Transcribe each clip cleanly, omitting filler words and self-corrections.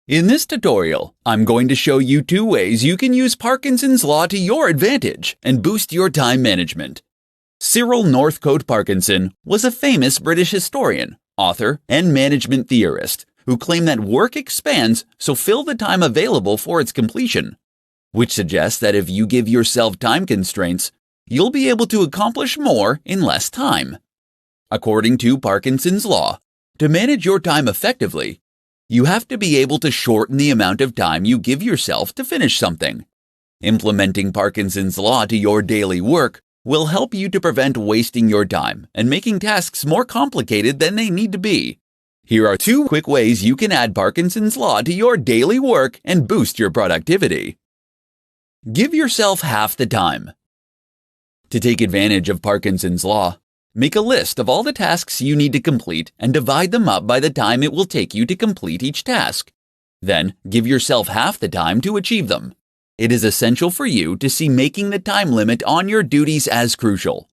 In this tutorial, I'm going to show you 2 ways you can use Parkinson's law to your advantage and boost your time management. Cyril Northcote Parkinson was a famous British historian, author, and management theorist who claimed that work expands, so fill the time available for its completion, which suggests that if you give yourself time constraints, you'll be able to accomplish more in less time. According to Parkinson's law, to manage your time effectively, you have to be able to shorten the amount of time you give yourself to finish something. Implementing Parkinson's law to your daily work will help you to prevent wasting your time and making tasks more complicated than they need to be. Here are 2 quick ways you can add Parkinson's law to your daily work and boost your productivity. Give yourself half the time. To take advantage of Parkinson's law, make a list of all the tasks you need to complete and divide them up by the time it will take you to complete each task. Then, give yourself half the time to achieve them. It is essential for you to see making the time limit on your duties as crucial.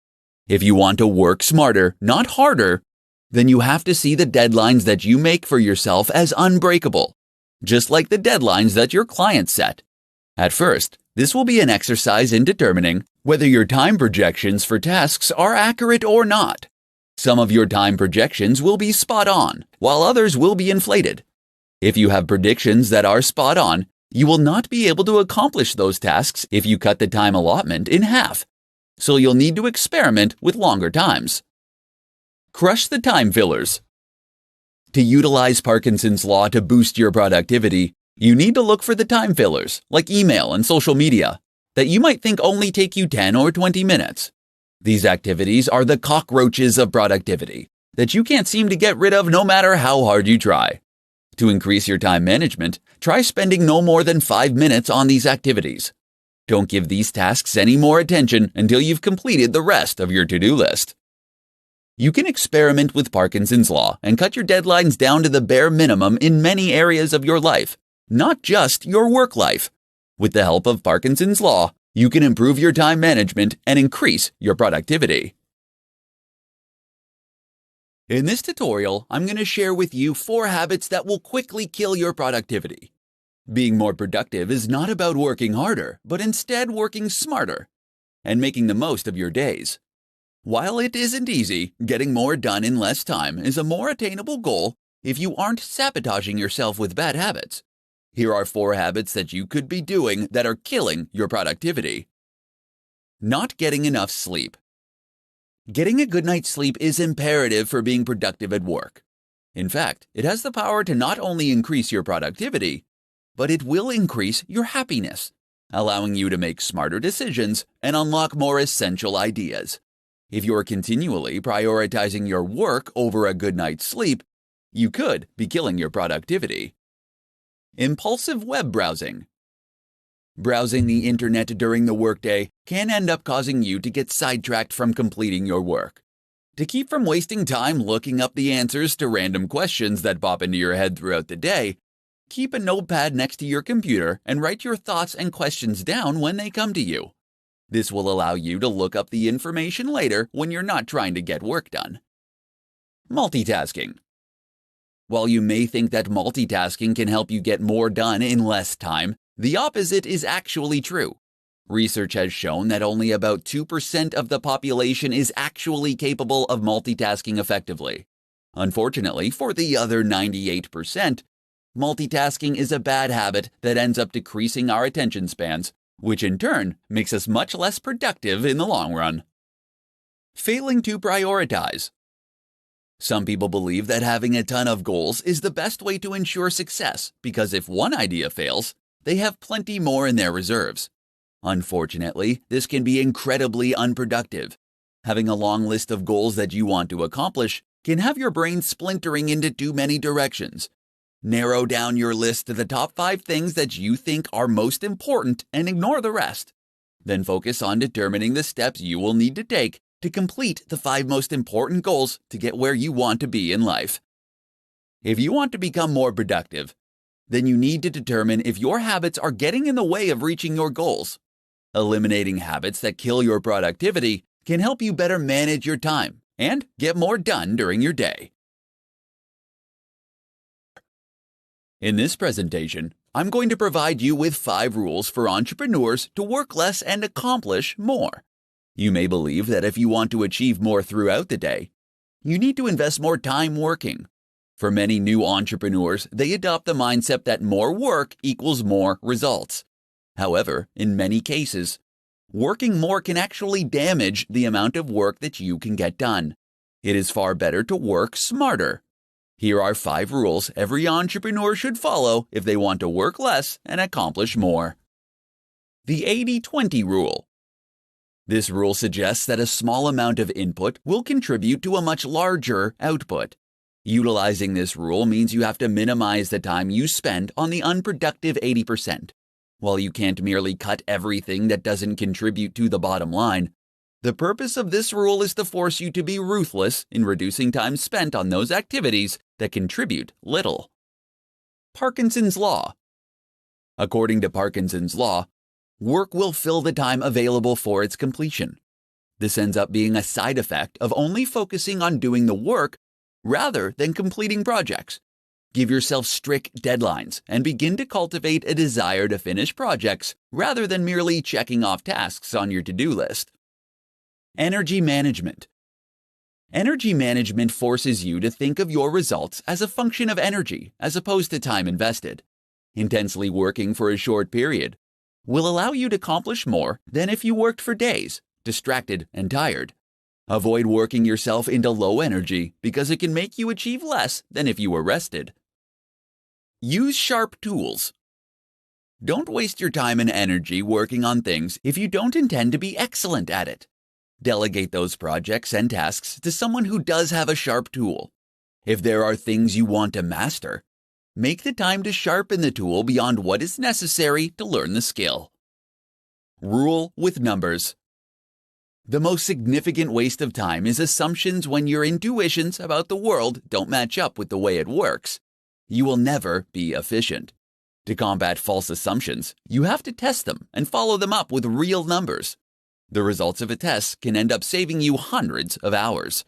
If you want to work smarter, not harder, then you have to see the deadlines that you make for yourself as unbreakable, just like the deadlines that your clients set. At first, this will be an exercise in determining whether your time projections for tasks are accurate or not. Some of your time projections will be spot on, while others will be inflated. If you have predictions that are spot on, you will not be able to accomplish those tasks if you cut the time allotment in half, so you'll need to experiment with longer times. Crush the time fillers. To utilize Parkinson's law to boost your productivity, you need to look for the time fillers, like email and social media, that you might think only take you 10 or 20 minutes. These activities are the cockroaches of productivity that you can't seem to get rid of no matter how hard you try. To increase your time management, try spending no more than 5 minutes on these activities. Don't give these tasks any more attention until you've completed the rest of your to-do list. You can experiment with Parkinson's law and cut your deadlines down to the bare minimum in many areas of your life, not just your work life. With the help of Parkinson's law, you can improve your time management and increase your productivity. In this tutorial, I'm going to share with you 4 habits that will quickly kill your productivity. Being more productive is not about working harder, but instead working smarter and making the most of your days. While it isn't easy, getting more done in less time is a more attainable goal if you aren't sabotaging yourself with bad habits. Here are 4 habits that you could be doing that are killing your productivity. Not getting enough sleep. Getting a good night's sleep is imperative for being productive at work. In fact, it has the power to not only increase your productivity, but it will increase your happiness, allowing you to make smarter decisions and unlock more essential ideas. If you're continually prioritizing your work over a good night's sleep, you could be killing your productivity. Impulsive web browsing. Browsing the internet during the workday can end up causing you to get sidetracked from completing your work. To keep from wasting time looking up the answers to random questions that pop into your head throughout the day, keep a notepad next to your computer and write your thoughts and questions down when they come to you. This will allow you to look up the information later when you're not trying to get work done. Multitasking. While you may think that multitasking can help you get more done in less time, the opposite is actually true. Research has shown that only about 2% of the population is actually capable of multitasking effectively. Unfortunately, for the other 98%, multitasking is a bad habit that ends up decreasing our attention spans, which in turn makes us much less productive in the long run. Failing to prioritize. Some people believe that having a ton of goals is the best way to ensure success because if one idea fails, they have plenty more in their reserves. Unfortunately, this can be incredibly unproductive. Having a long list of goals that you want to accomplish can have your brain splintering into too many directions. Narrow down your list to the top 5 things that you think are most important and ignore the rest. Then focus on determining the steps you will need to take to complete the 5 most important goals to get where you want to be in life. If you want to become more productive, then you need to determine if your habits are getting in the way of reaching your goals. Eliminating habits that kill your productivity can help you better manage your time and get more done during your day. In this presentation, I'm going to provide you with 5 rules for entrepreneurs to work less and accomplish more. You may believe that if you want to achieve more throughout the day, you need to invest more time working. For many new entrepreneurs, they adopt the mindset that more work equals more results. However, in many cases, working more can actually damage the amount of work that you can get done. It is far better to work smarter. Here are 5 rules every entrepreneur should follow if they want to work less and accomplish more. The 80-20 rule. This rule suggests that a small amount of input will contribute to a much larger output. Utilizing this rule means you have to minimize the time you spend on the unproductive 80%. While you can't merely cut everything that doesn't contribute to the bottom line, the purpose of this rule is to force you to be ruthless in reducing time spent on those activities that contribute little. Parkinson's Law. According to Parkinson's Law, work will fill the time available for its completion. This ends up being a side effect of only focusing on doing the work rather than completing projects. Give yourself strict deadlines and begin to cultivate a desire to finish projects rather than merely checking off tasks on your to-do list. Energy management. Energy management forces you to think of your results as a function of energy as opposed to time invested. Intensely working for a short period will allow you to accomplish more than if you worked for days, distracted and tired. Avoid working yourself into low energy because it can make you achieve less than if you were rested. Use sharp tools. Don't waste your time and energy working on things if you don't intend to be excellent at it. Delegate those projects and tasks to someone who does have a sharp tool. If there are things you want to master, make the time to sharpen the tool beyond what is necessary to learn the skill. Rule with numbers. The most significant waste of time is assumptions when your intuitions about the world don't match up with the way it works. You will never be efficient. To combat false assumptions, you have to test them and follow them up with real numbers. The results of a test can end up saving you hundreds of hours.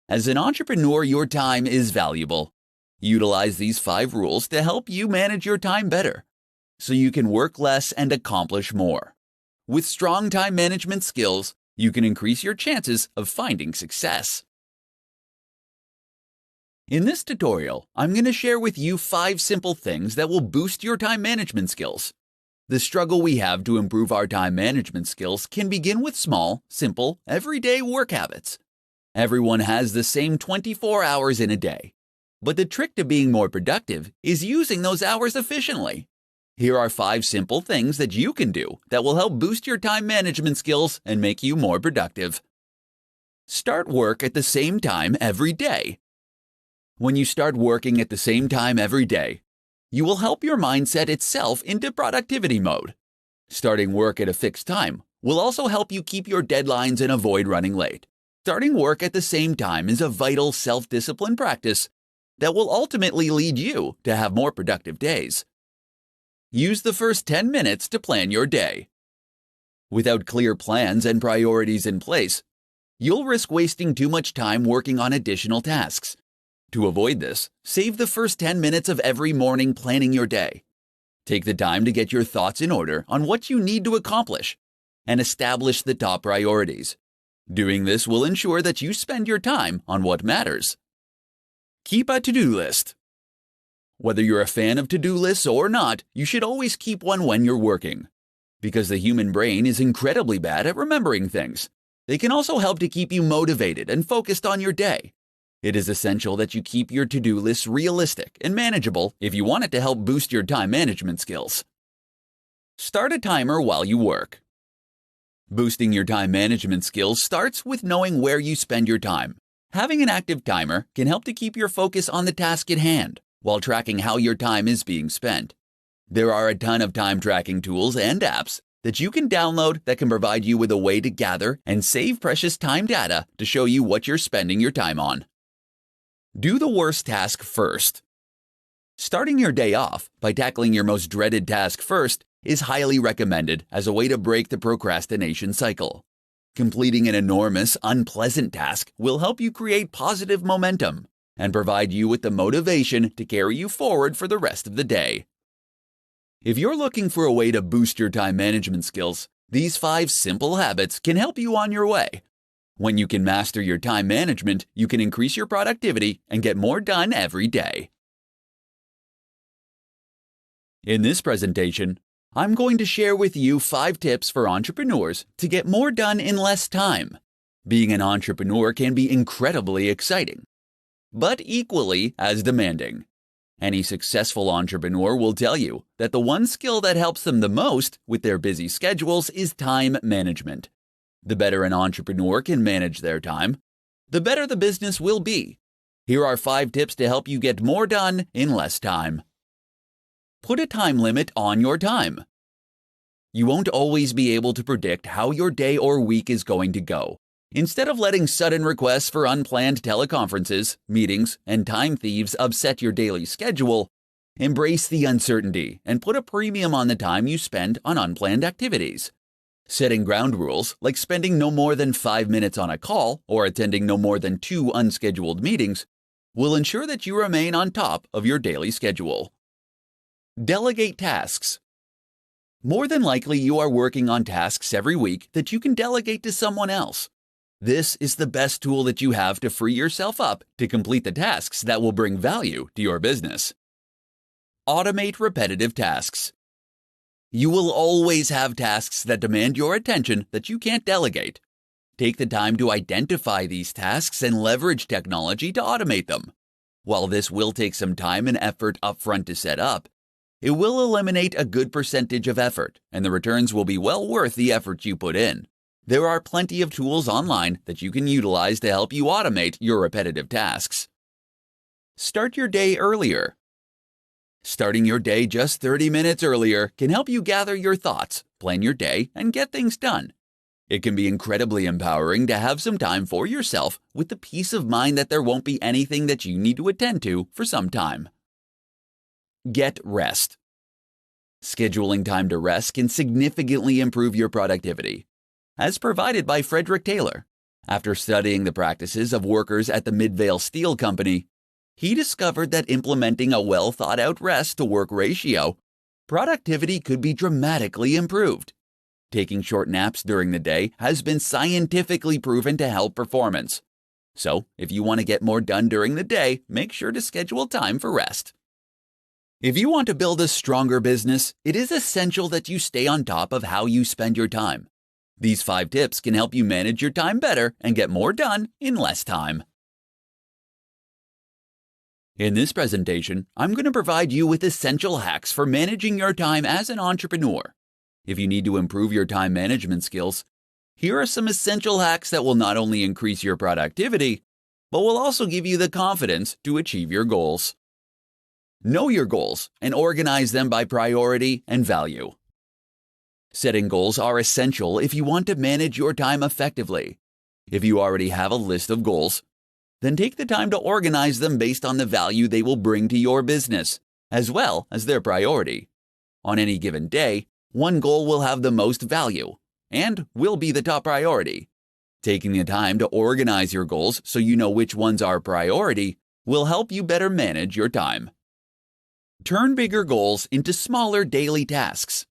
As an entrepreneur, your time is valuable. Utilize these 5 rules to help you manage your time better, so you can work less and accomplish more. With strong time management skills, you can increase your chances of finding success. In this tutorial, I'm going to share with you 5 simple things that will boost your time management skills. The struggle we have to improve our time management skills can begin with small, simple, everyday work habits. Everyone has the same 24 hours in a day, but the trick to being more productive is using those hours efficiently. Here are 5 simple things that you can do that will help boost your time management skills and make you more productive. Start work at the same time every day. When you start working at the same time every day, you will help your mind set itself into productivity mode. Starting work at a fixed time will also help you keep your deadlines and avoid running late. Starting work at the same time is a vital self-discipline practice that will ultimately lead you to have more productive days. Use the first 10 minutes to plan your day. Without clear plans and priorities in place, you'll risk wasting too much time working on additional tasks. To avoid this, save the first 10 minutes of every morning planning your day. Take the time to get your thoughts in order on what you need to accomplish and establish the top priorities. Doing this will ensure that you spend your time on what matters. Keep a to-do list. Whether you're a fan of to-do lists or not, you should always keep one when you're working. Because the human brain is incredibly bad at remembering things, they can also help to keep you motivated and focused on your day. It is essential that you keep your to-do lists realistic and manageable if you want it to help boost your time management skills. Start a timer while you work. Boosting your time management skills starts with knowing where you spend your time. Having an active timer can help to keep your focus on the task at hand while tracking how your time is being spent. There are a ton of time tracking tools and apps that you can download that can provide you with a way to gather and save precious time data to show you what you're spending your time on. Do the worst task first. Starting your day off by tackling your most dreaded task first is highly recommended as a way to break the procrastination cycle. Completing an enormous, unpleasant task will help you create positive momentum. and provide you with the motivation to carry you forward for the rest of the day. If you're looking for a way to boost your time management skills, these 5 simple habits can help you on your way. When you can master your time management, you can increase your productivity and get more done every day. In this presentation, I'm going to share with you 5 tips for entrepreneurs to get more done in less time. Being an entrepreneur can be incredibly exciting, but equally as demanding. Any successful entrepreneur will tell you that the one skill that helps them the most with their busy schedules is time management. The better an entrepreneur can manage their time, the better the business will be. Here are 5 tips to help you get more done in less time. Put a time limit on your time. You won't always be able to predict how your day or week is going to go. Instead of letting sudden requests for unplanned teleconferences, meetings, and time thieves upset your daily schedule, embrace the uncertainty and put a premium on the time you spend on unplanned activities. Setting ground rules, like spending no more than 5 minutes on a call or attending no more than 2 unscheduled meetings, will ensure that you remain on top of your daily schedule. Delegate tasks. More than likely, you are working on tasks every week that you can delegate to someone else. This is the best tool that you have to free yourself up to complete the tasks that will bring value to your business. Automate repetitive tasks. You will always have tasks that demand your attention that you can't delegate. Take the time to identify these tasks and leverage technology to automate them. While this will take some time and effort upfront to set up, it will eliminate a good percentage of effort, and the returns will be well worth the effort you put in. There are plenty of tools online that you can utilize to help you automate your repetitive tasks. Start your day earlier. Starting your day just 30 minutes earlier can help you gather your thoughts, plan your day, and get things done. It can be incredibly empowering to have some time for yourself with the peace of mind that there won't be anything that you need to attend to for some time. Get rest. Scheduling time to rest can significantly improve your productivity. As provided by Frederick Taylor, after studying the practices of workers at the Midvale Steel Company, he discovered that implementing a well-thought-out rest-to-work ratio, productivity could be dramatically improved. Taking short naps during the day has been scientifically proven to help performance. So, if you want to get more done during the day, make sure to schedule time for rest. If you want to build a stronger business, it is essential that you stay on top of how you spend your time. These 5 tips can help you manage your time better and get more done in less time. In this presentation, I'm going to provide you with essential hacks for managing your time as an entrepreneur. If you need to improve your time management skills, here are some essential hacks that will not only increase your productivity, but will also give you the confidence to achieve your goals. Know your goals and organize them by priority and value. Setting goals are essential if you want to manage your time effectively. If you already have a list of goals, then take the time to organize them based on the value they will bring to your business, as well as their priority. On any given day, one goal will have the most value and will be the top priority. Taking the time to organize your goals so you know which ones are priority will help you better manage your time. Turn bigger goals into smaller daily tasks.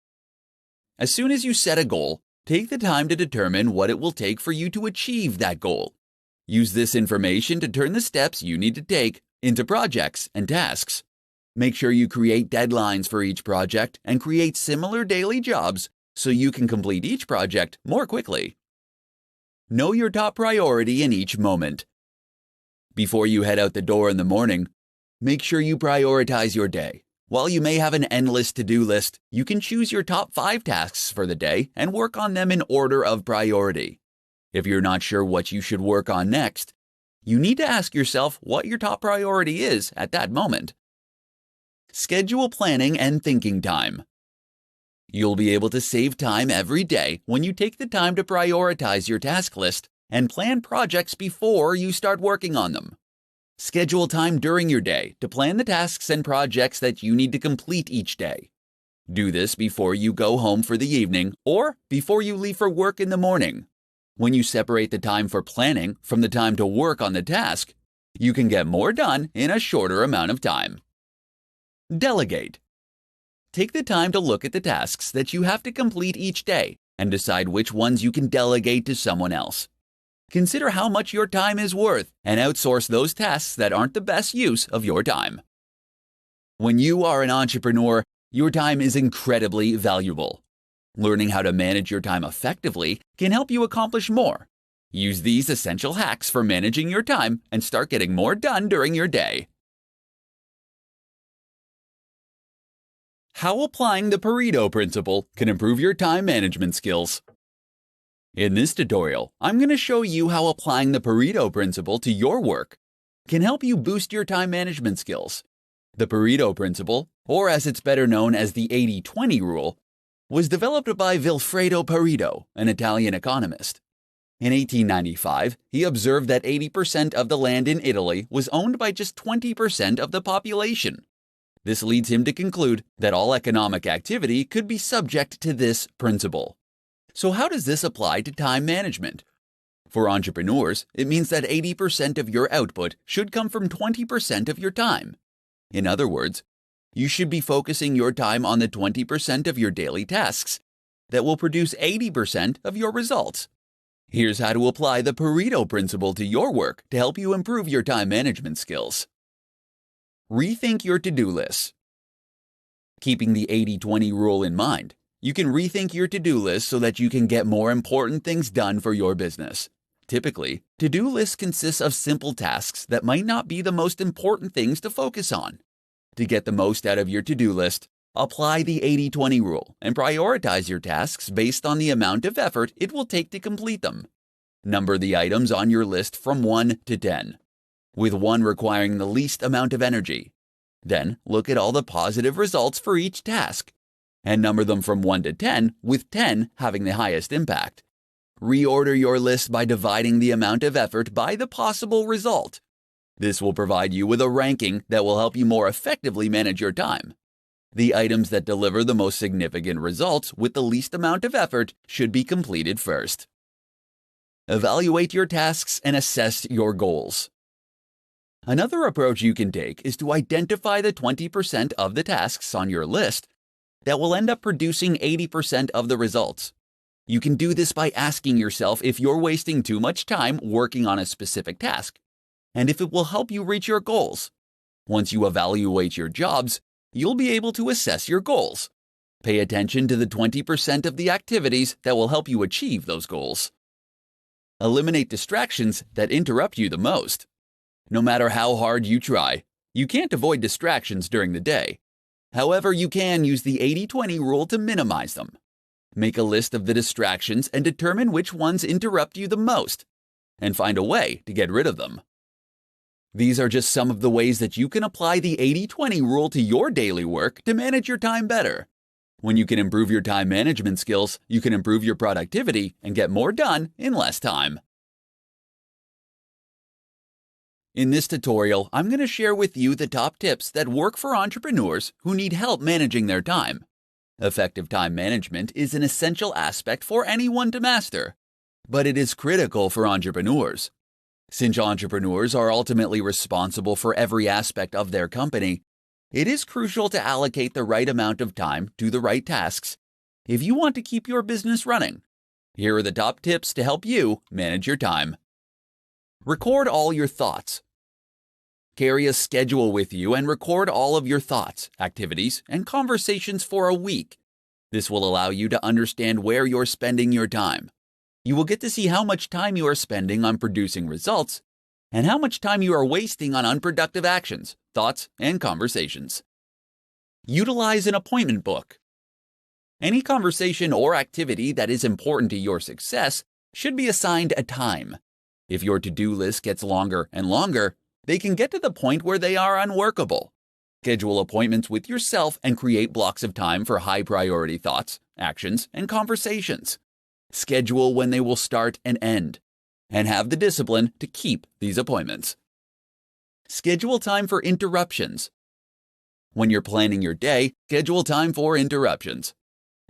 As soon as you set a goal, take the time to determine what it will take for you to achieve that goal. Use this information to turn the steps you need to take into projects and tasks. Make sure you create deadlines for each project and create similar daily jobs so you can complete each project more quickly. Know your top priority in each moment. Before you head out the door in the morning, make sure you prioritize your day. While you may have an endless to-do list, you can choose your top 5 tasks for the day and work on them in order of priority. If you're not sure what you should work on next, you need to ask yourself what your top priority is at that moment. Schedule planning and thinking time. You'll be able to save time every day when you take the time to prioritize your task list and plan projects before you start working on them. Schedule time during your day to plan the tasks and projects that you need to complete each day. Do this before you go home for the evening or before you leave for work in the morning. When you separate the time for planning from the time to work on the task, You can get more done in a shorter amount of time. Delegate. Take the time to look at the tasks that you have to complete each day and decide which ones you can delegate to someone else. Consider how much your time is worth and outsource those tasks that aren't the best use of your time. When you are an entrepreneur, your time is incredibly valuable. Learning how to manage your time effectively can help you accomplish more. Use these essential hacks for managing your time and start getting more done during your day. How applying the Pareto principle can improve your time management skills. In this tutorial, I'm going to show you how applying the Pareto principle to your work can help you boost your time management skills. The Pareto principle, or as it's better known as the 80-20 rule, was developed by Vilfredo Pareto, an Italian economist. In 1895, he observed that 80% of the land in Italy was owned by just 20% of the population. This leads him to conclude that all economic activity could be subject to this principle. So how does this apply to time management? For entrepreneurs, it means that 80% of your output should come from 20% of your time. In other words, you should be focusing your time on the 20% of your daily tasks that will produce 80% of your results. Here's how to apply the Pareto principle to your work to help you improve your time management skills. Rethink your to-do list. Keeping the 80-20 rule in mind, you can rethink your to-do list so that you can get more important things done for your business. Typically, to-do lists consist of simple tasks that might not be the most important things to focus on. To get the most out of your to-do list, apply the 80-20 rule and prioritize your tasks based on the amount of effort it will take to complete them. Number the items on your list from 1 to 10, with 1 requiring the least amount of energy. Then look at all the positive results for each task, and number them from 1 to 10, with 10 having the highest impact. Reorder your list by dividing the amount of effort by the possible result. This will provide you with a ranking that will help you more effectively manage your time. The items that deliver the most significant results with the least amount of effort should be completed first. Evaluate your tasks and assess your goals. Another approach you can take is to identify the 20% of the tasks on your list that will end up producing 80% of the results. You can do this by asking yourself if you're wasting too much time working on a specific task, and if it will help you reach your goals. Once you evaluate your jobs, you'll be able to assess your goals. Pay attention to the 20% of the activities that will help you achieve those goals. Eliminate distractions that interrupt you the most. No matter how hard you try, you can't avoid distractions during the day. However, you can use the 80-20 rule to minimize them. Make a list of the distractions and determine which ones interrupt you the most, and find a way to get rid of them. These are just some of the ways that you can apply the 80-20 rule to your daily work to manage your time better. When you can improve your time management skills, you can improve your productivity and get more done in less time. In this tutorial, I'm going to share with you the top tips that work for entrepreneurs who need help managing their time. Effective time management is an essential aspect for anyone to master, but it is critical for entrepreneurs. Since entrepreneurs are ultimately responsible for every aspect of their company, it is crucial to allocate the right amount of time to the right tasks if you want to keep your business running. Here are the top tips to help you manage your time. Record all your thoughts. Carry a schedule with you and record all of your thoughts, activities, and conversations for a week. This will allow you to understand where you're spending your time. You will get to see how much time you are spending on producing results and how much time you are wasting on unproductive actions, thoughts, and conversations. Utilize an appointment book. Any conversation or activity that is important to your success should be assigned a time. If your to-do list gets longer and longer, they can get to the point where they are unworkable. Schedule appointments with yourself and create blocks of time for high-priority thoughts, actions, and conversations. Schedule when they will start and end, and have the discipline to keep these appointments. Schedule time for interruptions. When you're planning your day, schedule time for interruptions.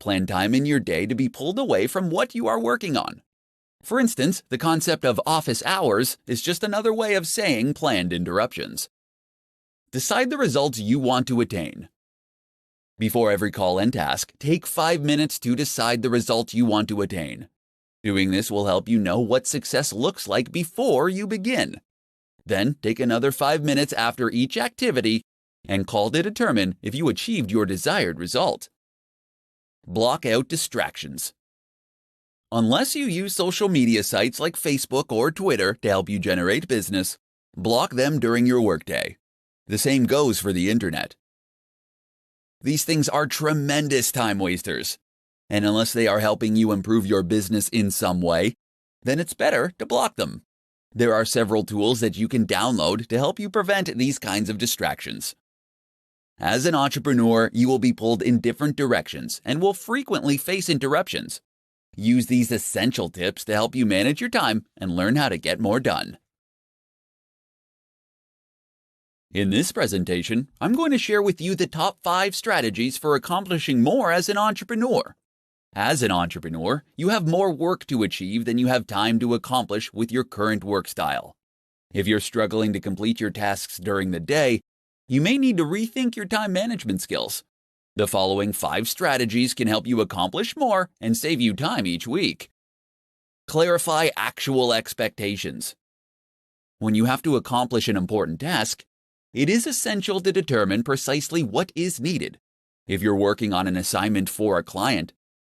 Plan time in your day to be pulled away from what you are working on. For instance, the concept of office hours is just another way of saying planned interruptions. Decide the results you want to attain. Before every call and task, take 5 minutes to decide the results you want to attain. Doing this will help you know what success looks like before you begin. Then take another 5 minutes after each activity and call to determine if you achieved your desired result. Block out distractions. Unless you use social media sites like Facebook or Twitter to help you generate business, block them during your workday. The same goes for the internet. These things are tremendous time wasters, and unless they are helping you improve your business in some way, then it's better to block them. There are several tools that you can download to help you prevent these kinds of distractions. As an entrepreneur, you will be pulled in different directions and will frequently face interruptions. Use these essential tips to help you manage your time and learn how to get more done. In this presentation, I'm going to share with you the top 5 strategies for accomplishing more as an entrepreneur. As an entrepreneur, you have more work to achieve than you have time to accomplish with your current work style. If you're struggling to complete your tasks during the day, you may need to rethink your time management skills. The following 5 strategies can help you accomplish more and save you time each week. Clarify actual expectations. When you have to accomplish an important task, it is essential to determine precisely what is needed. If you're working on an assignment for a client,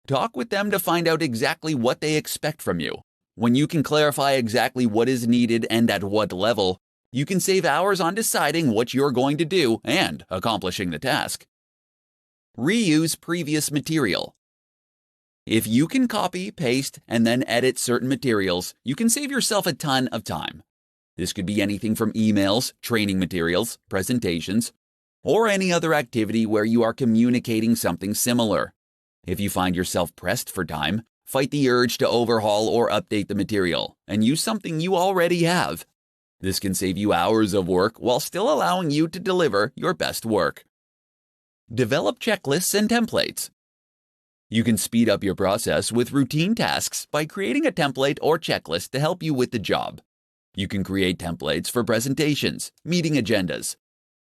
talk with them to find out exactly what they expect from you. When you can clarify exactly what is needed and at what level, you can save hours on deciding what you're going to do and accomplishing the task. Reuse previous material. If you can copy, paste, and then edit certain materials, you can save yourself a ton of time. This could be anything from emails, training materials, presentations, or any other activity where you are communicating something similar. If you find yourself pressed for time, fight the urge to overhaul or update the material and use something you already have. This can save you hours of work while still allowing you to deliver your best work. Develop checklists and templates. You can speed up your process with routine tasks by creating a template or checklist to help you with the job. You can create templates for presentations, meeting agendas,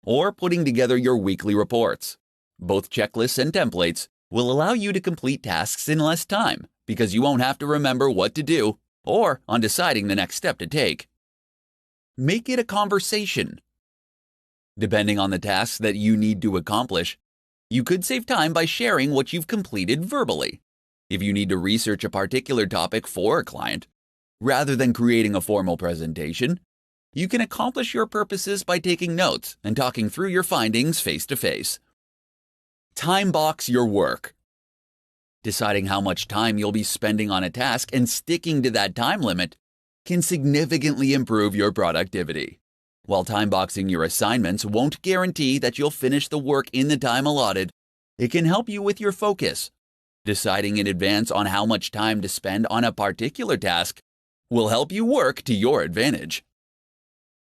or putting together your weekly reports. Both checklists and templates will allow you to complete tasks in less time because you won't have to remember what to do or on deciding the next step to take. Make it a conversation. Depending on the tasks that you need to accomplish, you could save time by sharing what you've completed verbally. If you need to research a particular topic for a client, rather than creating a formal presentation, you can accomplish your purposes by taking notes and talking through your findings face to face. Time box your work. Deciding how much time you'll be spending on a task and sticking to that time limit can significantly improve your productivity. While time boxing your assignments won't guarantee that you'll finish the work in the time allotted, it can help you with your focus. Deciding in advance on how much time to spend on a particular task will help you work to your advantage.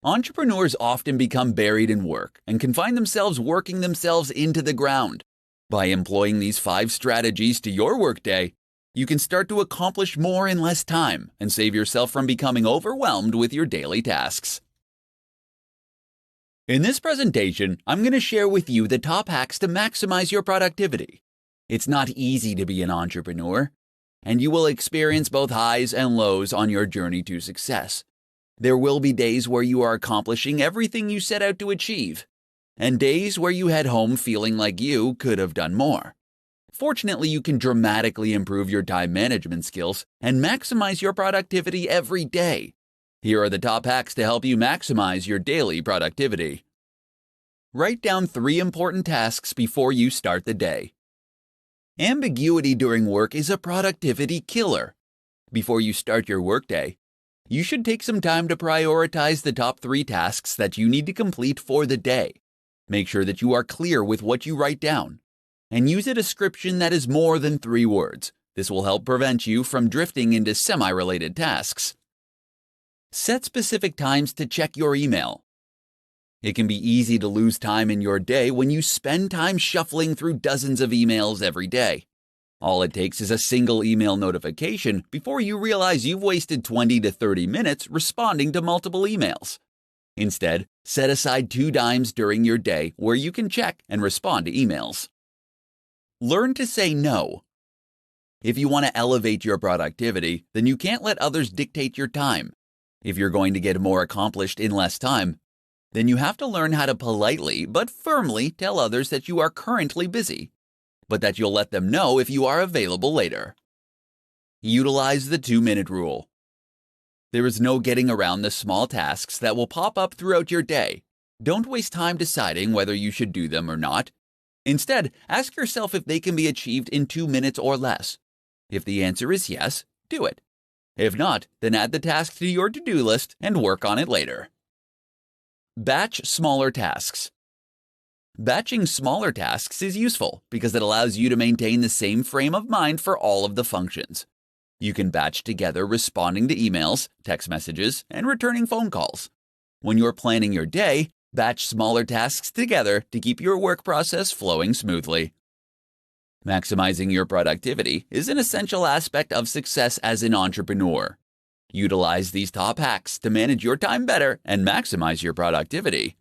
Entrepreneurs often become buried in work and can find themselves working themselves into the ground. By employing these 5 strategies to your workday, you can start to accomplish more in less time and save yourself from becoming overwhelmed with your daily tasks. In this presentation, I'm going to share with you the top hacks to maximize your productivity. It's not easy to be an entrepreneur, and you will experience both highs and lows on your journey to success. There will be days where you are accomplishing everything you set out to achieve, and days where you head home feeling like you could have done more. Fortunately, you can dramatically improve your time management skills and maximize your productivity every day. Here are the top hacks to help you maximize your daily productivity. Write down 3 important tasks before you start the day. Ambiguity during work is a productivity killer. Before you start your workday, you should take some time to prioritize the top 3 tasks that you need to complete for the day. Make sure that you are clear with what you write down, and use a description that is more than 3 words. This will help prevent you from drifting into semi-related tasks. Set specific times to check your email. It can be easy to lose time in your day when you spend time shuffling through dozens of emails every day. All it takes is a single email notification before you realize you've wasted 20 to 30 minutes responding to multiple emails. Instead, set aside 2 dimes during your day where you can check and respond to emails. Learn to say no. If you want to elevate your productivity, then you can't let others dictate your time. If you're going to get more accomplished in less time, then you have to learn how to politely but firmly tell others that you are currently busy, but that you'll let them know if you are available later. Utilize the 2-minute rule. There is no getting around the small tasks that will pop up throughout your day. Don't waste time deciding whether you should do them or not. Instead, ask yourself if they can be achieved in 2 minutes or less. If the answer is yes, do it. If not, then add the task to your to-do list and work on it later. Batch smaller tasks. Batching smaller tasks is useful because it allows you to maintain the same frame of mind for all of the functions. You can batch together responding to emails, text messages, and returning phone calls. When you're planning your day, batch smaller tasks together to keep your work process flowing smoothly. Maximizing your productivity is an essential aspect of success as an entrepreneur. Utilize these top hacks to manage your time better and maximize your productivity.